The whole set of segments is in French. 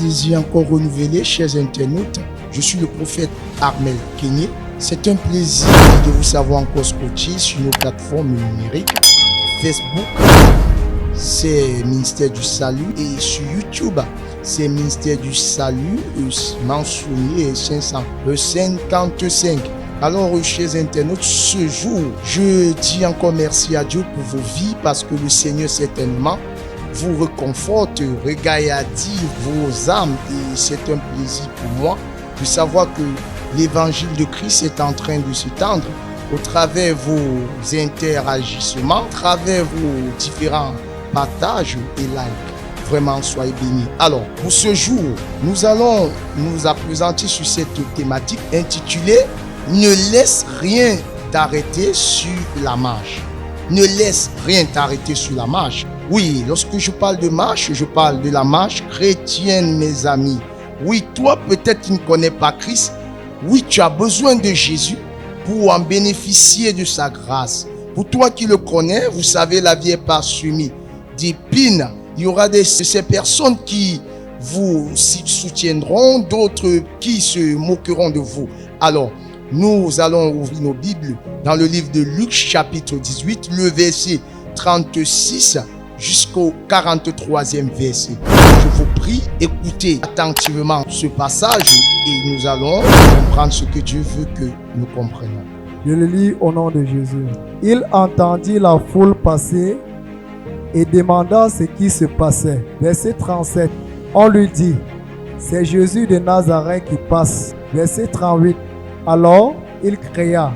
plaisir encore renouvelé, chers internautes. Je suis le prophète Armel Kenyé. C'est un plaisir de vous savoir encore scotché sur nos plateformes numériques. Facebook, c'est Ministère du Salut. Et sur YouTube, c'est Ministère du Salut, mentionné 555. Alors, chers internautes, ce jour, je dis encore merci à Dieu pour vos vies parce que le Seigneur certainement vous réconforte, regaillardit vos âmes. Et c'est un plaisir pour moi de savoir que l'évangile de Christ est en train de s'étendre au travers vos interagissements, à travers vos différents partages et likes. Vraiment, soyez bénis. Alors, pour ce jour, nous allons nous présenter sur cette thématique intitulée « Ne laisse rien t'arrêter sur la marche ». Ne laisse rien t'arrêter sur la marche. Oui, lorsque je parle de marche, je parle de la marche chrétienne, mes amis. Oui, toi, peut-être tu ne connais pas Christ. Oui, tu as besoin de Jésus pour en bénéficier de sa grâce. Pour toi qui le connais, vous savez, la vie est parsemée d'épines. Il y aura ces personnes qui vous soutiendront, d'autres qui se moqueront de vous. Alors, nous allons ouvrir nos Bibles dans le livre de Luc, chapitre 18, le verset 36 jusqu'au 43e verset. Je vous prie, écoutez attentivement ce passage et nous allons comprendre ce que Dieu veut que nous comprenions. Je le lis au nom de Jésus. Il entendit la foule passer et demanda ce qui se passait. Verset 37. On lui dit, c'est Jésus de Nazareth qui passe. Verset 38. Alors il cria,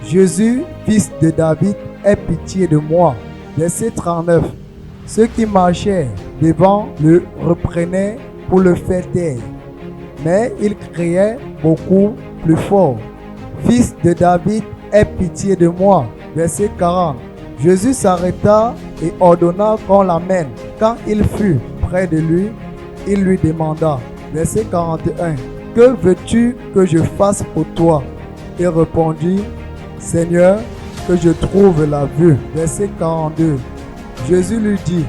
Jésus, fils de David, aie pitié de moi. Verset 39. Ceux qui marchaient devant le reprenaient pour le faire taire. Mais il criait beaucoup plus fort, Fils de David, aie pitié de moi. Verset 40. Jésus s'arrêta et ordonna qu'on l'amène. Quand il fut près de lui, il lui demanda, verset 41, que veux-tu que je fasse pour toi? Il répondit, Seigneur, que je trouve la vue. Verset 42. Jésus lui dit,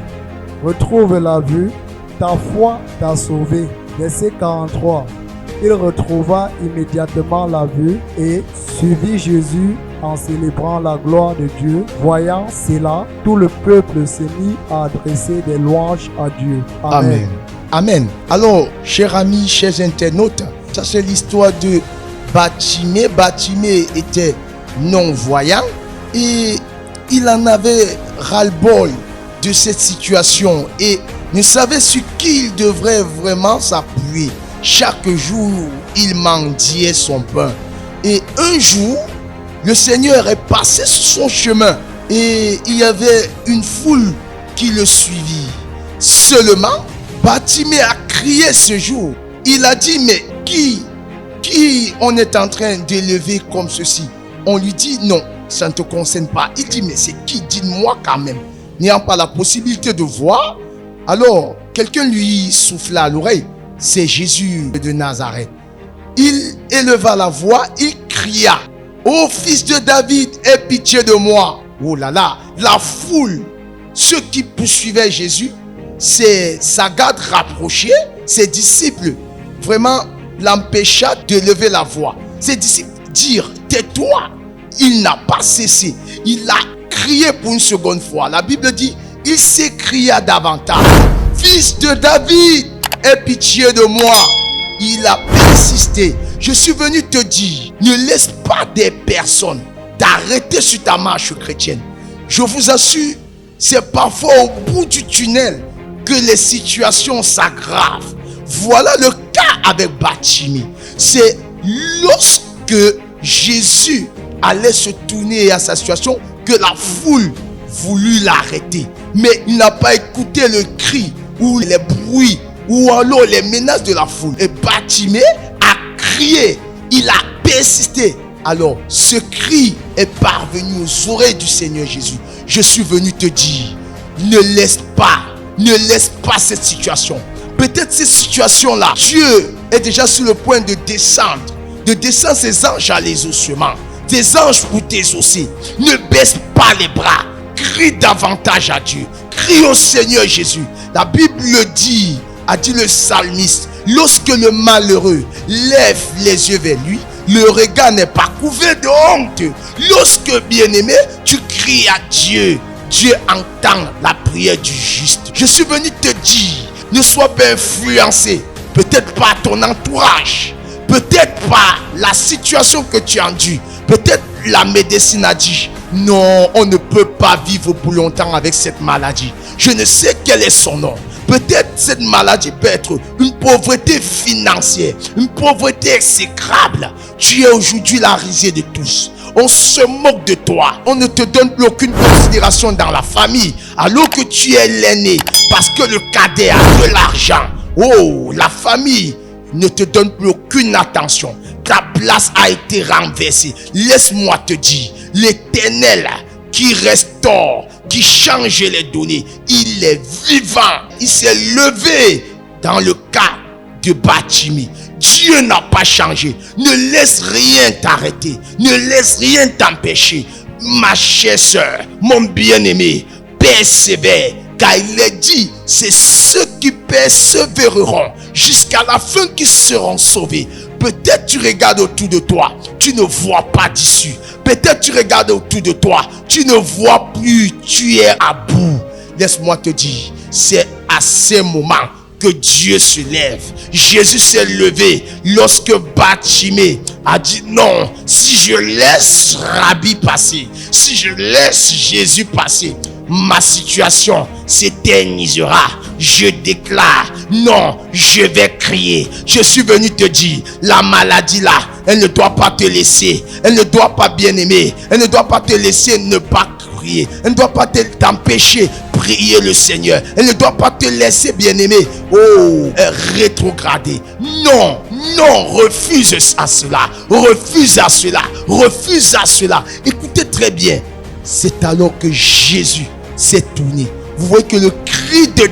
retrouve la vue, ta foi t'a sauvé. Verset 43. Il retrouva immédiatement la vue et suivit Jésus en célébrant la gloire de Dieu. Voyant cela, tout le peuple s'est mis à adresser des louanges à Dieu. Amen. Amen. Alors, chers amis, chers internautes, ça c'est l'histoire de Bartimée. Bartimée était non-voyant et il en avait ras-le-bol de cette situation et ne savait sur qui il devrait vraiment s'appuyer. Chaque jour, il mendiait son pain. Et un jour, le Seigneur est passé sur son chemin et il y avait une foule qui le suivit. Seulement, Bartimée a crié ce jour. Il a dit, mais qui on est en train d'élever comme ceci? On lui dit, non, ça ne te concerne pas. Il dit, mais c'est qui? Dis-moi quand même. N'ayant pas la possibilité de voir, alors quelqu'un lui souffla à l'oreille. C'est Jésus de Nazareth. Il éleva la voix, il cria, ô fils de David, aie pitié de moi. Oh là là, la foule, ceux qui poursuivaient Jésus, sa garde rapprochée, ses disciples, vraiment l'empêcha de lever la voix. Ses disciples dirent, tais-toi. Il n'a pas cessé. Il a crié pour une seconde fois. La Bible dit, il s'écria davantage, fils de David, aie pitié de moi. Il a persisté. Je suis venu te dire, ne laisse pas des personnes t'arrêter sur ta marche chrétienne. Je vous assure, c'est parfois au bout du tunnel que les situations s'aggravent. Voilà le cas avec Bartimée. C'est lorsque Jésus allait se tourner à sa situation que la foule voulut l'arrêter. Mais il n'a pas écouté le cri ou les bruits ou alors les menaces de la foule. Et Bartimée a crié, il a persisté. Alors ce cri est parvenu aux oreilles du Seigneur Jésus. Je suis venu te dire, ne laisse pas cette situation. Peut-être cette situation-là, Dieu est déjà sur le point de descendre ses anges à l'exaucement, des anges pour t'exaucer. Ne baisse pas les bras, crie davantage à Dieu, crie au Seigneur Jésus. La Bible le dit, a dit le psalmiste, Lorsque le malheureux lève les yeux vers lui, le regard n'est pas couvert de honte. Lorsque, bien-aimé, tu cries à Dieu, Dieu entend la prière du juste. Je suis venu te dire, ne sois pas influencé, peut-être par ton entourage, peut-être par la situation que tu enduis, peut-être la médecine a dit, non, on ne peut pas vivre pour longtemps avec cette maladie. Je ne sais quel est son nom. Peut-être cette maladie peut être une pauvreté financière, une pauvreté exécrable. Tu es aujourd'hui la risée de tous. On se moque de toi. On ne te donne plus aucune considération dans la famille, alors que tu es l'aîné, parce que le cadet a de l'argent. Oh, la famille ne te donne plus aucune attention. Ta place a été renversée. Laisse-moi te dire, l'Éternel qui restaure, qui change les données, il est vivant. Il s'est levé dans le cas de Batimée. Dieu n'a pas changé. Ne laisse rien t'arrêter. Ne laisse rien t'empêcher. Ma chère sœur, mon bien-aimé, persévère. Car il est dit, c'est ceux qui persévéreront jusqu'à la fin qui seront sauvés. Peut-être tu regardes autour de toi, tu ne vois pas d'issue. Peut-être tu regardes autour de toi, tu ne vois plus, tu es à bout. Laisse-moi te dire, c'est à ces moments que Dieu se lève. Jésus s'est levé lorsque Batimée a dit non, si je laisse Rabbi passer, si je laisse Jésus passer, ma situation s'éternisera. Je déclare, non, je vais crier. Je suis venu te dire, la maladie là, elle ne doit pas te laisser. Elle ne doit pas, bien aimer. Elle ne doit pas te laisser ne pas crier. Elle ne doit pas t'empêcher prier le Seigneur. Elle ne doit pas te laisser, bien aimé, rétrograder. Non, non, refuse à cela. Refuse à cela. Refuse à cela. Écoutez très bien. C'est alors que Jésus s'est tourné. Vous voyez que le cri de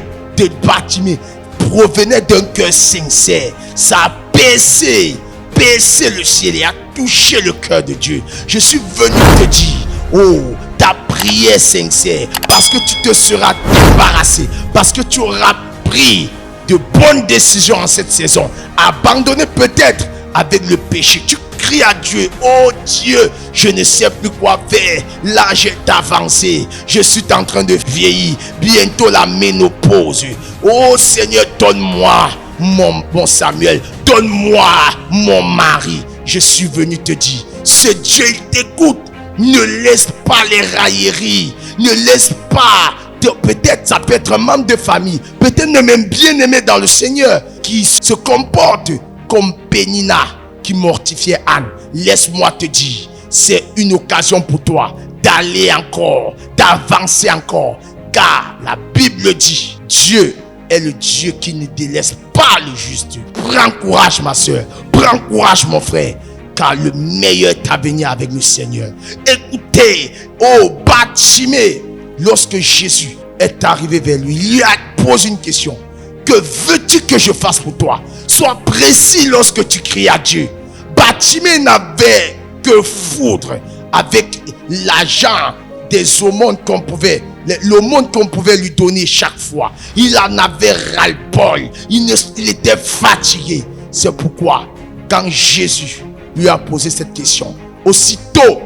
Batimée provenait d'un cœur sincère. Ça a percé le ciel et a touché le cœur de Dieu. Je suis venu te dire, oh, ta prière sincère, parce que tu te seras débarrassé, parce que tu auras pris de bonnes décisions en cette saison, abandonné peut-être avec le péché. Tu cries à Dieu, oh Dieu, je ne sais plus quoi faire, l'âge est avancé, je suis en train de vieillir, bientôt la ménopause. Oh Seigneur, donne-moi mon Samuel, donne-moi mon mari. Je suis venu te dire, ce Dieu il t'écoute. Ne laisse pas les railleries, ne laisse pas, peut-être ça peut être un membre de famille, peut-être même bien aimé dans le Seigneur, qui se comporte comme Pénina qui mortifiait Anne. Laisse-moi te dire, c'est une occasion pour toi d'aller encore, d'avancer encore, car la Bible dit, Dieu est le Dieu qui ne délaisse pas le juste. Prends courage ma soeur, prends courage mon frère, car le meilleur est à venir avec le Seigneur. Écoutez, oh Batimée, lorsque Jésus est arrivé vers lui, il lui a posé une question. Que veux-tu que je fasse pour toi? Sois précis lorsque tu cries à Dieu. Batimée n'avait que foudre avec l'argent des aumônes qu'on pouvait, l'aumône qu'on pouvait lui donner chaque fois. Il en avait ras-le-bol. Il était fatigué. C'est pourquoi, quand Jésus lui a posé cette question, aussitôt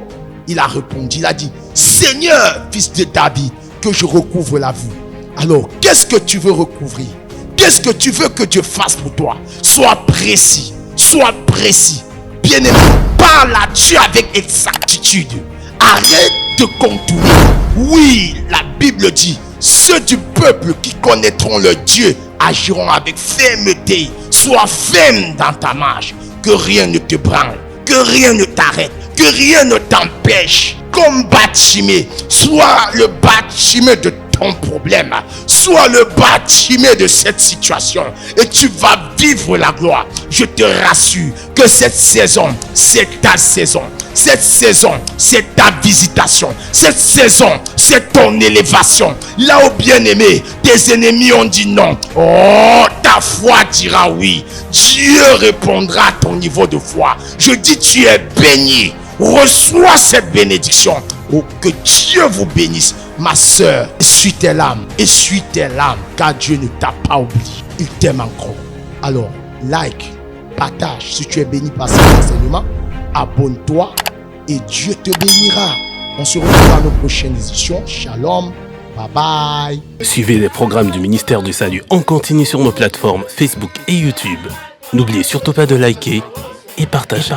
il a répondu, il a dit, Seigneur, fils de David, que je recouvre la vue. Alors, qu'est-ce que tu veux recouvrir? Qu'est-ce que tu veux que Dieu fasse pour toi? Sois précis, sois précis. Bien-aimé, parle à Dieu avec exactitude. Arrête de contourner. Oui, la Bible dit, ceux du peuple qui connaîtront leur Dieu agiront avec fermeté. Sois ferme dans ta marche. Que rien ne te branle, que rien ne t'arrête, que rien ne t'empêche. Comme Batimée, sois le Batimée de ton problème, sois le Batimée de cette situation et tu vas vivre la gloire. Je te rassure que cette saison, c'est ta saison. Cette saison, c'est ta visitation. Cette saison, c'est ton élévation. Là où, bien aimé, tes ennemis ont dit non, oh, ta foi dira oui. Dieu répondra à ton niveau de foi. Je dis, tu es béni. Reçois cette bénédiction. Oh, que Dieu vous bénisse. Ma soeur, essuie tes larmes, car Dieu ne t'a pas oublié. Il t'aime encore. Alors, like, partage. Si tu es béni par cet enseignement, abonne-toi et Dieu te bénira. On se retrouve dans nos prochaines éditions. Shalom. Bye bye. Suivez les programmes du ministère du Salut en continu sur nos plateformes Facebook et YouTube. N'oubliez surtout pas de liker et partager.